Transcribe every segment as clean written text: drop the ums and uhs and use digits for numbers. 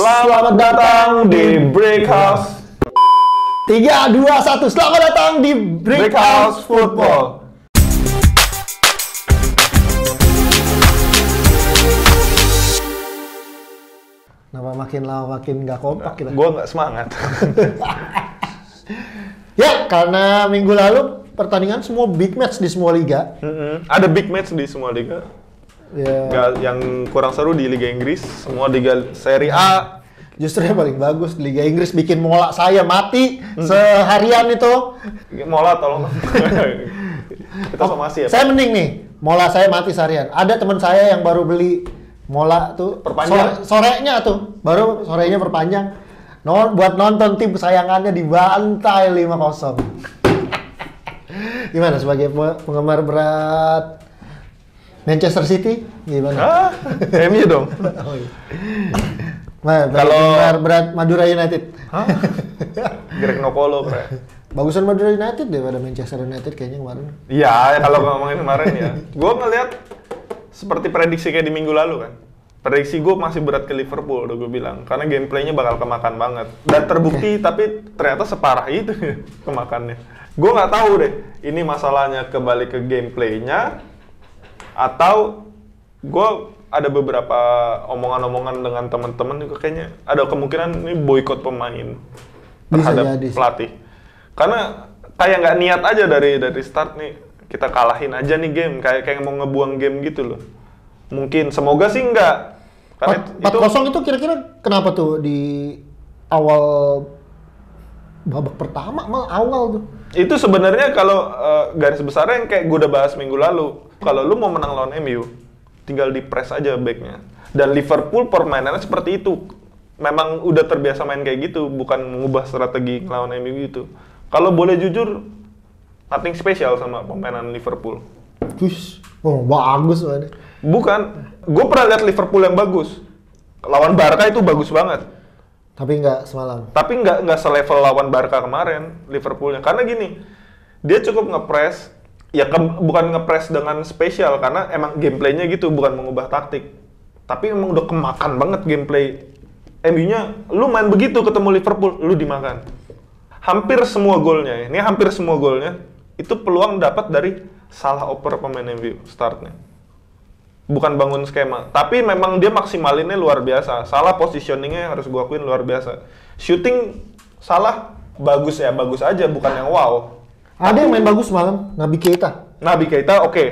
Selamat datang di Brick House. 3, 2, 1. Selamat datang di Brick House Football. Kenapa makin lama makin nggak kompak kita? Gue nggak semangat. Ya, karena minggu lalu pertandingan semua big match di semua liga. Ada big match di semua liga. Ya. Yang kurang seru di Liga Inggris, semua Liga Serie A. Justru yang paling bagus di Liga Inggris bikin mola saya mati seharian itu. Mola tolong. Kita somasi ya. Saya mending nih, mola saya mati seharian. Ada teman saya yang baru beli mola tuh Perpanjang. sorenya tuh, baru sorenya perpanjang. Buat nonton tim kesayangannya dibantai 5-0. Gimana sebagai penggemar berat Manchester City? Gimana? MU dong. Oh, iya. Kalau berat Madura United. Greg Nokolo, Bre. Bagusan Madura United daripada Manchester United kayaknya kemarin. Iya, kalau ngomongin kemarin ya. Gue ngeliat seperti prediksi kayak di minggu lalu kan. Prediksi gue masih berat ke Liverpool, udah gue bilang. Karena gameplaynya bakal kemakan banget. Dan terbukti, tapi ternyata separah itu kemakannya. Gue nggak tahu deh, ini masalahnya kembali ke gameplaynya atau gue ada beberapa omongan-omongan dengan teman-teman juga kayaknya ada kemungkinan ini boykot pemain terhadap pelatih. Karena kayak nggak niat aja dari start nih, kita kalahin aja nih game, kayak mau ngebuang game gitu loh. Mungkin, semoga sih enggak. Karena 4-0 itu kira-kira kenapa tuh di awal babak pertama malah awal tuh? Itu sebenarnya kalau garis besarnya yang kayak gue udah bahas minggu lalu. Kalau lu mau menang lawan MU, tinggal di press aja backnya. Dan Liverpool permainannya seperti itu. Memang udah terbiasa main kayak gitu, bukan mengubah strategi lawan MU gitu. Kalau boleh jujur, nothing special sama permainan Liverpool. Bagus banget. Bukan, gue pernah lihat Liverpool yang bagus. Lawan Barca itu bagus banget. Tapi nggak semalam. Tapi nggak selevel lawan Barca kemarin Liverpoolnya. Karena gini, dia cukup nge-press, ya bukan nge-press dengan spesial karena emang gameplaynya gitu, bukan mengubah taktik. Tapi emang udah kemakan banget gameplay. MU-nya, lu main begitu ketemu Liverpool, lu dimakan. Hampir semua golnya itu peluang dapat dari salah oper pemain MU startnya. Bukan bangun skema, tapi memang dia maksimalinnya luar biasa. Salah positioningnya harus gua akuin luar biasa. Shooting salah, bagus aja, bukan yang wow. Ada yang main bagus malam, Naby Keita oke.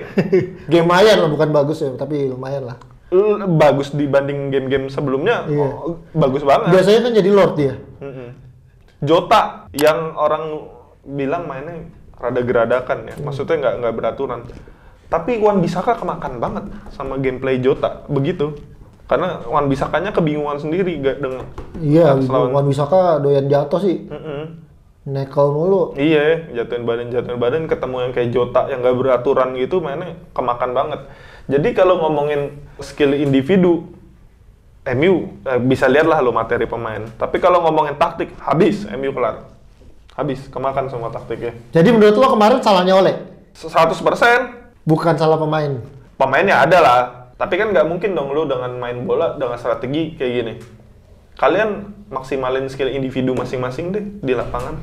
Game lumayan lah, bukan bagus ya, tapi lumayan lah. Bagus dibanding game-game sebelumnya, iya. Bagus banget. Biasanya kan jadi Lord dia. Jota, yang orang bilang mainnya rada geradakan ya, maksudnya nggak beraturan. Tapi Wan-Bissaka kemakan banget sama gameplay Jota, begitu. Karena Wan-Bissakanya kebingungan sendiri dengan. Iya, Wan-Bissaka doyan jatuh sih. Nekel mulu. Iya, jatuhin badan ketemu yang kayak Jota yang nggak beraturan gitu, mainnya kemakan banget. Jadi kalau ngomongin skill individu, MU bisa lihatlah lo materi pemain. Tapi kalau ngomongin taktik, habis MU kelar. Habis, kemakan semua taktiknya. Jadi menurut lo kemarin salahnya Ole? 100%. Bukan salah pemain. Pemainnya ada lah, tapi kan nggak mungkin dong lu dengan main bola dengan strategi kayak gini. Kalian maksimalin skill individu masing-masing deh di lapangan.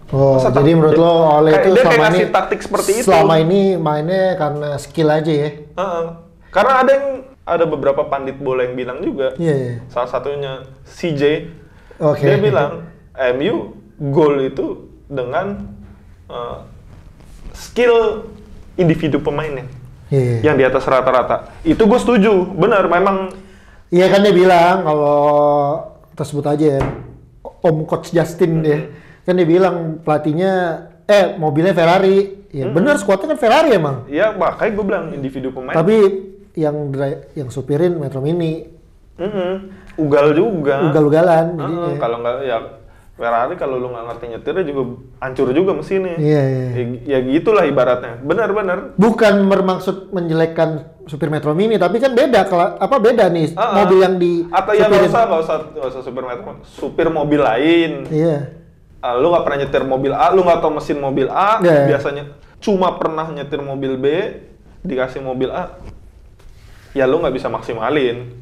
Oh, jadi menurut lo Ole itu selama ini taktik seperti itu. Selama ini mainnya karena skill aja ya? Karena ada beberapa pandit bola yang bilang juga. Yeah. Salah satunya CJ. Dia bilang MU gol itu dengan skill individu pemainnya yang di atas rata-rata. Itu gue setuju, benar memang. Iya kan dia bilang kalau kita sebut aja ya, Om Coach Justin dia kan dia bilang pelatihnya mobilnya Ferrari. Ya benar, skuadnya kan Ferrari emang. Iya, makanya gue bilang individu pemain. Tapi yang supirin Metro Mini. Ugal juga. Ugal-ugalan. Kalau nggak ya Ferrari, kalau lu nggak ngerti nyetirnya juga hancur juga mesinnya. Iya. Ya gitulah ibaratnya. Benar. Bukan bermaksud menjelekkan supir Metro Mini, tapi kan beda beda nih mobil yang di atau ya nggak usah supir Metro, supir mobil lain. Iya. Lu nggak pernah nyetir mobil A, lu nggak tahu mesin mobil A, biasanya cuma pernah nyetir mobil B, dikasih mobil A, ya lu nggak bisa maksimalin.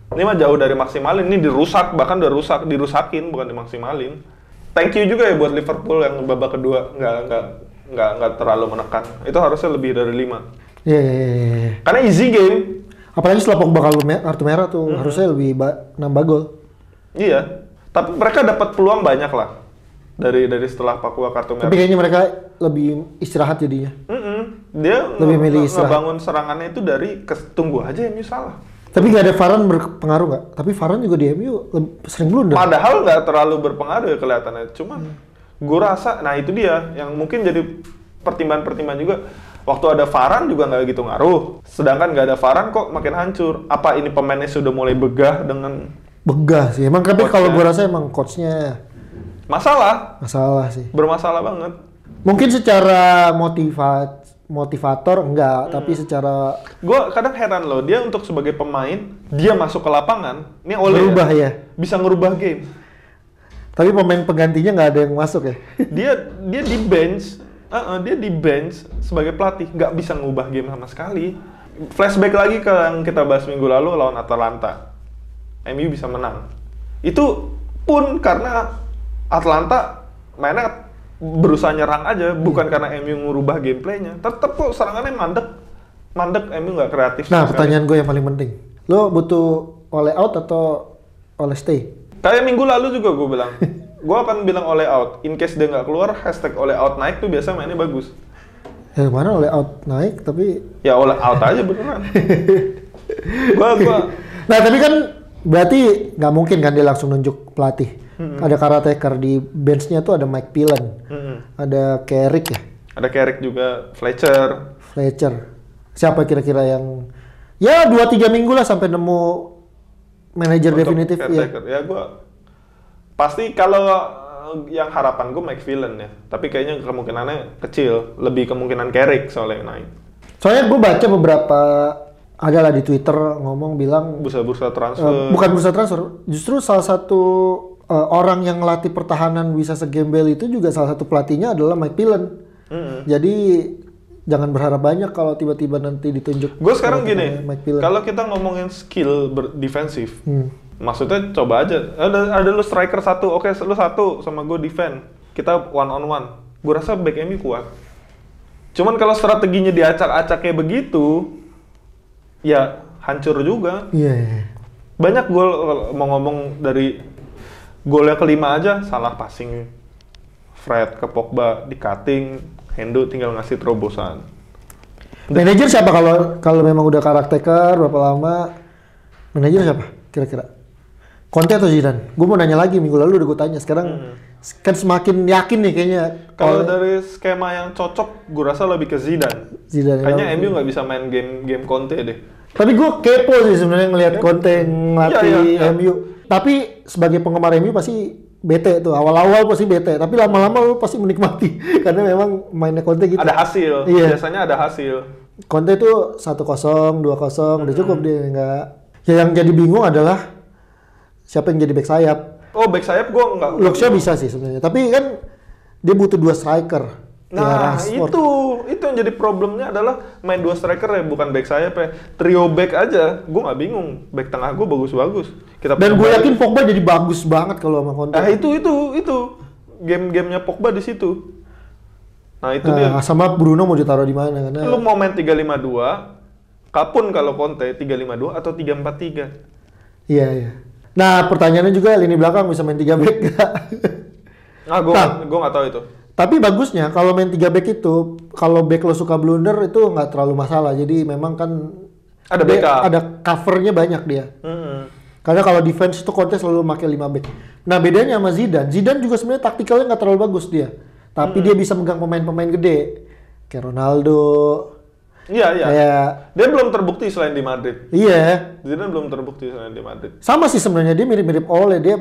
Ini mah jauh dari maksimalin, ini dirusak, bahkan udah dirusakin, bukan dimaksimalin. Thank you juga ya buat Liverpool yang babak kedua nggak terlalu menekan. Itu harusnya lebih dari 5. Iya. Karena easy game. Apalagi setelah Pogba kartu merah tuh harusnya lebih nambah gol. Iya. Tapi mereka dapat peluang banyak lah dari setelah Pogba kartu merah. Tapi kayaknya mereka lebih istirahat jadinya. Dia lebih milih istirahat. ngebangun serangannya itu dari tunggu aja MU salah. Tapi nggak ada Varane berpengaruh nggak? Tapi Varane juga di MU sering blunder. Padahal nggak terlalu berpengaruh ya kelihatannya. Cuman gue rasa, nah itu dia yang mungkin jadi pertimbangan juga. Waktu ada Varane juga nggak gitu ngaruh. Sedangkan nggak ada Varane kok makin hancur. Apa ini pemainnya sudah mulai begah dengan... Begah sih. Emang tapi kalau gue rasa emang coachnya... Masalah sih. Bermasalah banget. Mungkin secara motivator enggak, tapi secara... Gue kadang heran loh, dia untuk sebagai pemain, dia masuk ke lapangan, ini berubah ya? Bisa ngerubah game. Tapi pemain penggantinya nggak ada yang masuk ya? Dia di bench, dia di bench sebagai pelatih, nggak bisa ngubah game sama sekali. Flashback lagi ke yang kita bahas minggu lalu lawan Atalanta. MU bisa menang. Itu pun karena Atalanta mainnya berusaha nyerang aja, bukan karena MU ngubah gameplaynya. Tetep kok serangannya mandek, MU nggak kreatif. Nah, pertanyaan gue yang paling penting, lo butuh Ole out atau Ole stay? Kayak minggu lalu juga gue bilang, gue akan bilang Ole out. In case dia nggak keluar, hashtag Ole out naik tuh biasa mainnya bagus. Ya mana Ole out naik, tapi... Ya Ole out aja beneran. Nah tapi kan berarti nggak mungkin kan dia langsung nunjuk pelatih. Ada caretaker di benchnya tuh, ada Mike Phelan, ada Carrick ya? Ada Carrick juga, Fletcher. Siapa kira-kira yang ya 2-3 minggu lah sampai nemu manajer definitif ya? Ya gue pasti kalau yang harapan gue Mike Phelan ya, tapi kayaknya kemungkinannya kecil, lebih kemungkinan Carrick soalnya yang naik. Soalnya gue baca beberapa adalah di Twitter ngomong bilang bursa transfer. Bukan bursa transfer, justru salah satu orang yang ngelatih pertahanan bisa segembel itu juga salah satu pelatihnya adalah Mike Phelan. Jadi jangan berharap banyak kalau tiba-tiba nanti ditunjuk. Gue sekarang gini, kalau kita ngomongin skill defensif, maksudnya coba aja. Ada lu striker satu, oke lu satu sama gue defend. Kita one on one. Gue rasa back MU kuat. Cuman kalau strateginya diacak-acak kayak begitu, ya hancur juga. Iya. Banyak gol mau ngomong dari golnya kelima aja salah passing. Fred ke Pogba di cutting, Hendo tinggal ngasih terobosan. Manajer siapa kalau memang udah caretaker berapa lama? Manajer siapa kira-kira? Conte atau Zidane? Gue mau nanya lagi, minggu lalu udah gue tanya. Sekarang kan semakin yakin nih kayaknya. Kalau dari skema yang cocok, gue rasa lebih ke Zidane. Kayaknya MU nggak bisa main game Conte deh. Tapi gue kepo sih sebenarnya ngelihat Conte ngelatih MU. Tapi sebagai penggemar MU pasti bete tuh. Awal-awal pasti bete, tapi lama-lama lu pasti menikmati karena memang mainnya Conte gitu. Ada hasil. Iya. Biasanya ada hasil. Conte itu 1-0, 2-0 udah cukup dia enggak. Ya yang jadi bingung adalah siapa yang jadi back sayap. Oh, back sayap gue enggak. Luke Shaw bisa sih sebenarnya, tapi kan dia butuh 2 striker. Nah, ya, itu yang jadi problemnya adalah main 2 striker ya, bukan back sayap ya. Trio back aja, gue nggak bingung. Back tengah gue bagus-bagus. Dan gue yakin Pogba jadi bagus banget kalau sama Conte. Itu game-gamenya Pogba di situ. Nah, itu dia. Sama Bruno mau ditaruh di mana? Karena lu mau main 3-5-2, kapun kalau Conte 3-5-2 atau 3-4-3. Iya. Nah, pertanyaannya juga lini belakang bisa main 3 back nggak? Gue nggak tahu itu. Tapi bagusnya kalau main 3 back itu, kalau back lo suka blunder itu nggak terlalu masalah. Jadi memang kan ada backup. Ada covernya banyak dia. Karena kalau defense itu Conte selalu pakai 5 back. Nah bedanya sama Zidane juga sebenarnya taktikalnya nggak terlalu bagus dia. Tapi dia bisa megang pemain-pemain gede. Kayak Ronaldo. Iya. Kayak... Dia belum terbukti selain di Madrid. Iya. Zidane belum terbukti selain di Madrid. Sama sih sebenarnya, dia mirip-mirip Ole. Dia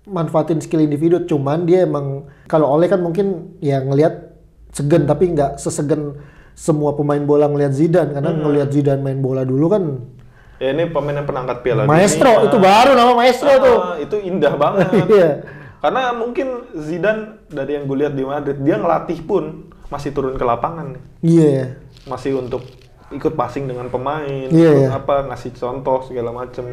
manfaatin skill individu, cuman dia emang kalau Ole kan mungkin ya ngelihat segen, tapi nggak sesegen semua pemain bola ngelihat Zidane, karena ngelihat Zidane main bola dulu kan ya ini pemain yang penangkat piala Maestro dunia. Itu baru nama Maestro tuh. Itu indah banget. Iya. Karena mungkin Zidane dari yang gue lihat di Madrid, dia ngelatih pun masih turun ke lapangan nih. Iya. Masih untuk ikut passing dengan pemain, ikut ngasih contoh segala macem.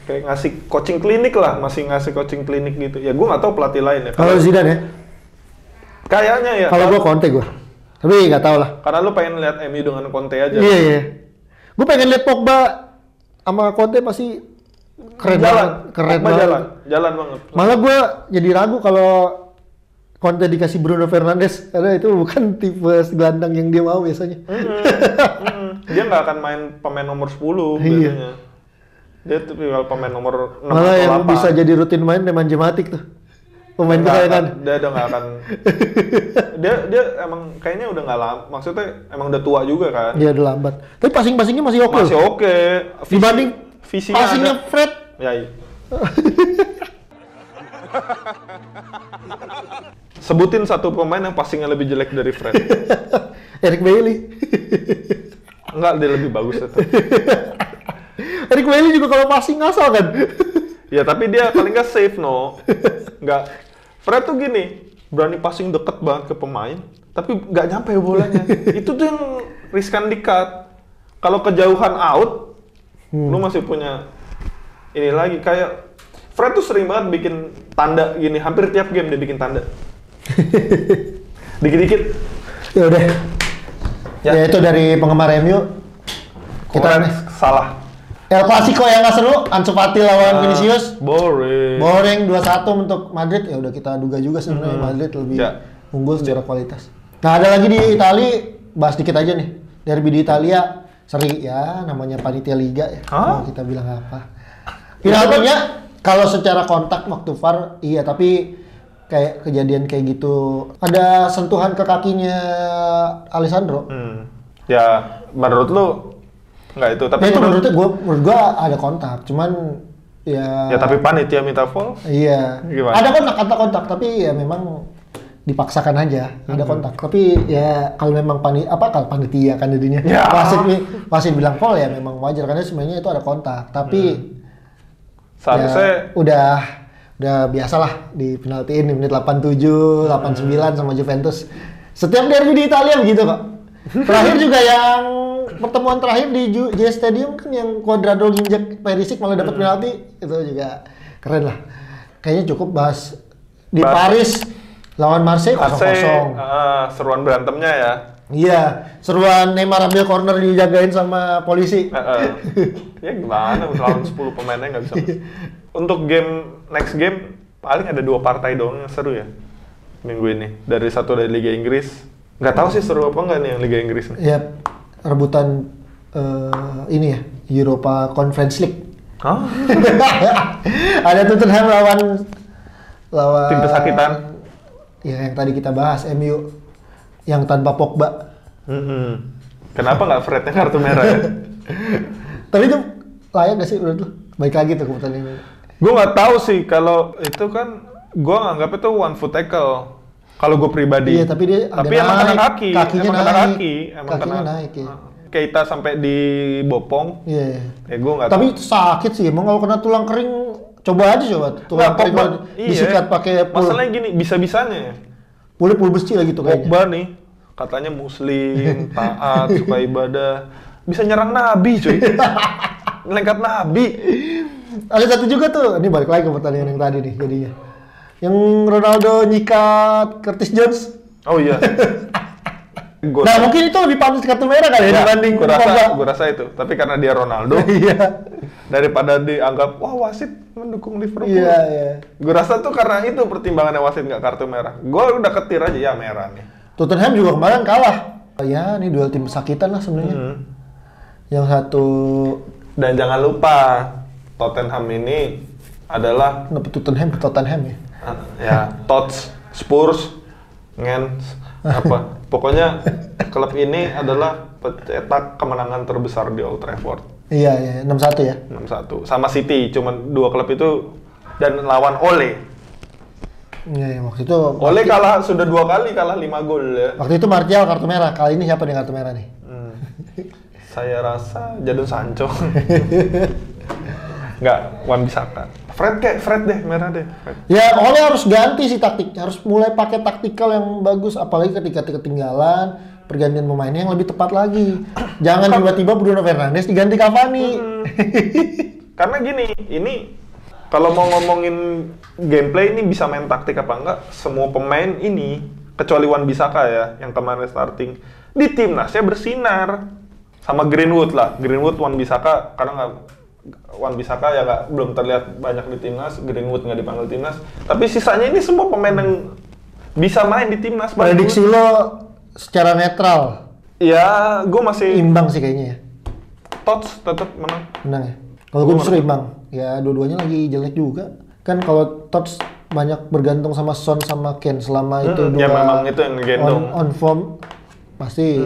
kayak ngasih coaching klinik lah, masih ngasih coaching klinik gitu. Ya gue nggak tahu pelatih lain ya. Kalau Zidane ya? Kayaknya ya. Kalau gue Conte gue. Tapi nggak tahu lah. Karena lu pengen lihat MU dengan Conte aja. Iya, iya. Gue pengen lihat Pogba sama Conte pasti keren banget. Keren banget. Jalan banget. Malah gue jadi ragu kalau Conte dikasih Bruno Fernandes, karena itu bukan tipe gelandang yang dia mau biasanya. Dia nggak akan main pemain nomor 10 biasanya. Dia tuh pemain nomor 6 malah atau yang 8. bisa jadi rutin main Nemanja Matic tuh. Pemain kesayangan. Dia udah nggak akan. dia emang kayaknya udah nggak lama. Maksudnya emang udah tua juga kan. Dia udah lambat. Tapi passing-passingnya masih oke. Masih oke. Dibanding visinya passingnya ada. Fred. Ya. Iya. Sebutin satu pemain yang passingnya lebih jelek dari Fred. Eric Bailly. Enggak, dia lebih bagus itu. Eric Bailly juga kalau passing ngasal kan. Ya tapi dia paling nggak safe no. Nggak. Fred tuh gini, berani passing deket banget ke pemain, tapi nggak nyampe bolanya. Itu tuh yang riskan di cut. Kalau kejauhan out, lu masih punya ini lagi kayak Fred tuh sering banget bikin tanda gini, hampir tiap game dia bikin tanda. Dikit-dikit. Ya udah. Ya itu dari penggemar MU. Kita nih salah. El Clasico yang nggak seru, Ansu Fati lawan Vinicius. Boring. Boring 2-1 untuk Madrid. Ya udah kita duga juga sebenarnya Madrid lebih unggul secara kualitas. Nah, ada lagi di Italia, bahas dikit aja nih. Derby di Italia, seri ya, namanya panitia liga ya. Mau kita bilang apa? Penaltinya kalau secara kontak waktu VAR iya, tapi kayak kejadian kayak gitu ada sentuhan ke kakinya Alessandro. Ya, menurut lu nggak itu, tapi ya, itu menurut gua ada kontak, cuman ya tapi panitia minta foul. Iya. Gimana? Ada kontak, tapi ya memang dipaksakan aja. Ada kontak, tapi ya kalau memang kalau panitia kan jadinya wasit bilang foul ya memang wajar karena sebenarnya itu ada kontak, tapi seharusnya ya, udah biasalah di penaltiin di menit 87, 89 sama Juventus. Setiap derby di Italia begitu kok. Terakhir juga yang pertemuan terakhir di JS Stadium kan yang Cuadrado nginjek Perisic malah dapat penalti, itu juga keren lah. Kayaknya cukup bahas Paris lawan Marseille 0-0. Seruan berantemnya ya. Iya, seruan Neymar ambil corner dijagain sama polisi. Ya gimana, lawan 10 pemainnya nggak bisa. Untuk next game paling ada 2 partai doang yang seru ya minggu ini. Dari satu dari Liga Inggris. Nggak tahu sih seru apa nggak nih yang Liga Inggris nih. Ya, rebutan ini ya, Europa Conference League. Ada Tottenham lawan tim pesakitan. Ya yang tadi kita bahas, MU yang tanpa Pogba. Kenapa nggak Frednya kartu merah ya? Tapi itu layak nggak sih menurut lu? Baik lagi tuh keputusan ini. Gue nggak tahu sih, kalau itu kan gue nganggap itu one foot tackle. Kalau gue pribadi. Iya, tapi dia emang kena kaki. Kakinya emang naik. kena kaki. Emang kakinya kena naik ya. Keita sampai dibopong. Iya. Ya gue nggak. Tapi sakit sih. Emang kalau kena tulang kering, coba tulang kering disikat pakai pul. Masalahnya gini, bisa-bisanya. Pul besi lagi tuh kayaknya. Pogba nih, katanya muslim, taat, suka ibadah. Bisa nyerang Nabi cuy. Melengkat Nabi. Ada satu juga tuh, ini balik lagi ke pertandingan yang tadi nih jadinya. Yang Ronaldo nyikat Curtis Jones. Oh iya. Nah mungkin itu lebih pantas kartu merah kali ya dibanding gue rasa itu. Tapi karena dia Ronaldo, iya. Daripada dianggap wah wasit mendukung Liverpool. Iya, iya. Gue rasa tuh karena itu pertimbangannya wasit nggak kartu merah. Gue udah ketir aja ya merah nih. Tottenham juga kemarin kalah. Ya ini duel tim pesakitan lah sebenarnya. Yang satu. Dan jangan lupa Tottenham ini adalah Tottenham ya. Ya Tots, Spurs, apa? Pokoknya klub ini adalah pencetak kemenangan terbesar di Old Trafford. Iya, 6-1 ya. 6-1. Sama City, cuman 2 klub itu dan lawan Ole. Iya, waktu itu Ole sudah 2 kali kalah 5 gol ya. Waktu itu Martial kartu merah. Kali ini siapa nih kartu merah nih? Saya rasa Jadon Sancho. Nggak, Wan-Bissaka. Fred deh, merah deh. Fred. Ya, Ole harus ganti sih taktik. Harus mulai pakai taktikal yang bagus. Apalagi ketika ketinggalan, pergantian pemainnya yang lebih tepat lagi. Jangan tiba-tiba Bruno Fernandes diganti Cavani. Karena gini, ini kalau mau ngomongin gameplay ini bisa main taktik apa enggak, semua pemain ini kecuali Wan Bisaka ya yang kemarin starting di timnasnya bersinar sama Greenwood lah. Greenwood, Wan Bisaka karena nggak Wan Bisaka ya belum terlihat banyak di timnas, Greenwood nggak dipanggil timnas. Tapi sisanya ini semua pemain yang bisa main di timnas. Prediksi lo secara netral? Ya, gue masih Imbang sih kayaknya ya. Tots tetap menang. Menang ya? Kalau gue justru imbang. Ya dua-duanya lagi jelek juga. Kan kalau Tots banyak bergantung sama Son sama Kane selama itu ya memang itu yang ngegendong. On form pasti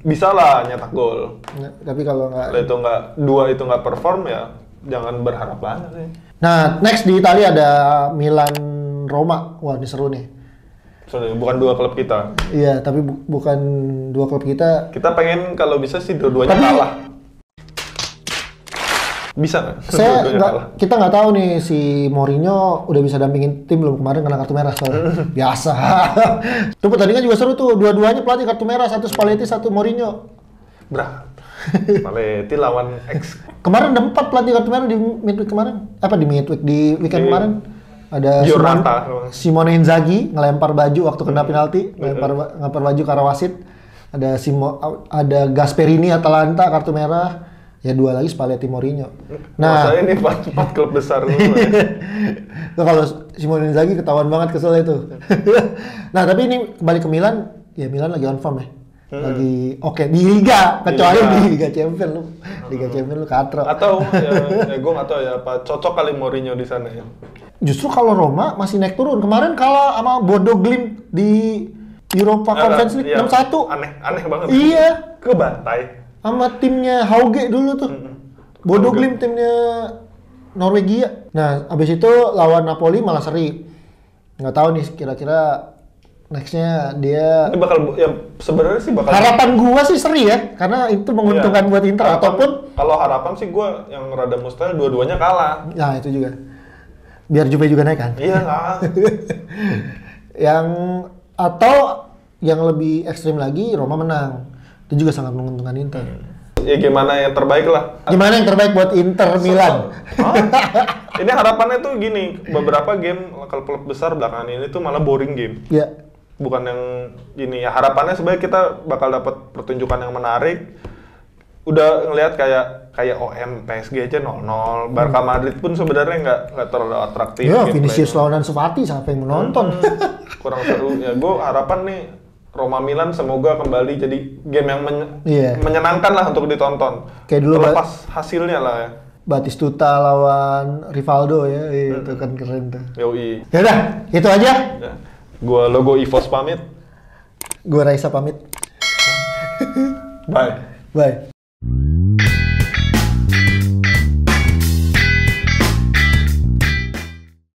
bisa lah nyetak gol. Tapi kalau nggak Kalau itu nggak dua itu nggak perform ya jangan berharap banyak sih. Nah, next di Italia ada Milan Roma. Wah, ini seru nih. Sorry, bukan dua klub kita. Iya, tapi bukan dua klub kita. Kita pengen kalau bisa sih dua-duanya kalah. Bisa nggak? Kita nggak tahu nih si Mourinho udah bisa dampingin tim belum kemarin kena kartu merah soalnya. Biasa. Tuh pertandingan juga seru tuh, dua-duanya pelatih kartu merah, satu Spalletti, satu Mourinho. Berat. Spalletti lawan X. Kemarin ada 4 pelatih kartu merah di midweek kemarin. Di weekend kemarin. Ada Simone Inzaghi ngelempar baju waktu kena penalti, ngelempar baju ke arah wasit. Ada Gasperini Atalanta kartu merah. Ya 2 lagi Spalletti Mourinho. Nah, ini 4 klub besar dulu. Kalau Simone Inzaghi ketahuan banget kesel itu. Nah, tapi ini kembali ke Milan, ya Milan lagi on form ya. Lagi oke di Liga, kecuali di Liga Champions lu. Liga Champions lu katro. Atau ya gue nggak tahu ya apa cocok kali Mourinho di sana ya. Justru kalau Roma masih naik turun. Kemarin kalah sama Bodo Glimt di Europa Conference League 6-1. Aneh banget. Iya. Kebantai. Sama timnya Hauge dulu tuh. Bodo Glimt timnya Norwegia. Nah, abis itu lawan Napoli malah seri. Nggak tahu nih kira-kira nextnya dia. Ini bakal ya sebenarnya sih bakal. Harapan gua sih seri ya, karena itu menguntungkan buat Inter. Ataupun kalau harapan sih gua yang rada mustahil dua-duanya kalah. Nah itu juga. Biar Juve juga naik kan? Iya lah. Atau yang lebih ekstrim lagi Roma menang. Itu juga sangat menguntungkan Inter. Ya gimana yang terbaik lah. Gimana yang terbaik buat Inter Milan? Ini harapannya tuh gini, beberapa game klub besar belakangan ini tuh malah boring game. Iya. Bukan yang gini ya, harapannya sebenarnya kita bakal dapat pertunjukan yang menarik. Udah ngelihat kayak OM PSG aja 0-0. Barca Madrid pun sebenarnya nggak terlalu atraktif. Ya, Vinicius lawan Ansu Fati siapa yang menonton? Kurang seru. Ya gue harapan nih Roma Milan semoga kembali jadi game yang menyenangkan lah untuk ditonton. Kayak dulu lepas hasilnya lah ya. Batistuta lawan Rivaldo ya, itu kan keren tuh. Yoi. Ya udah, itu aja. Ya. Gua Logo Evos pamit. Gua Raisa pamit. Bye. Bye.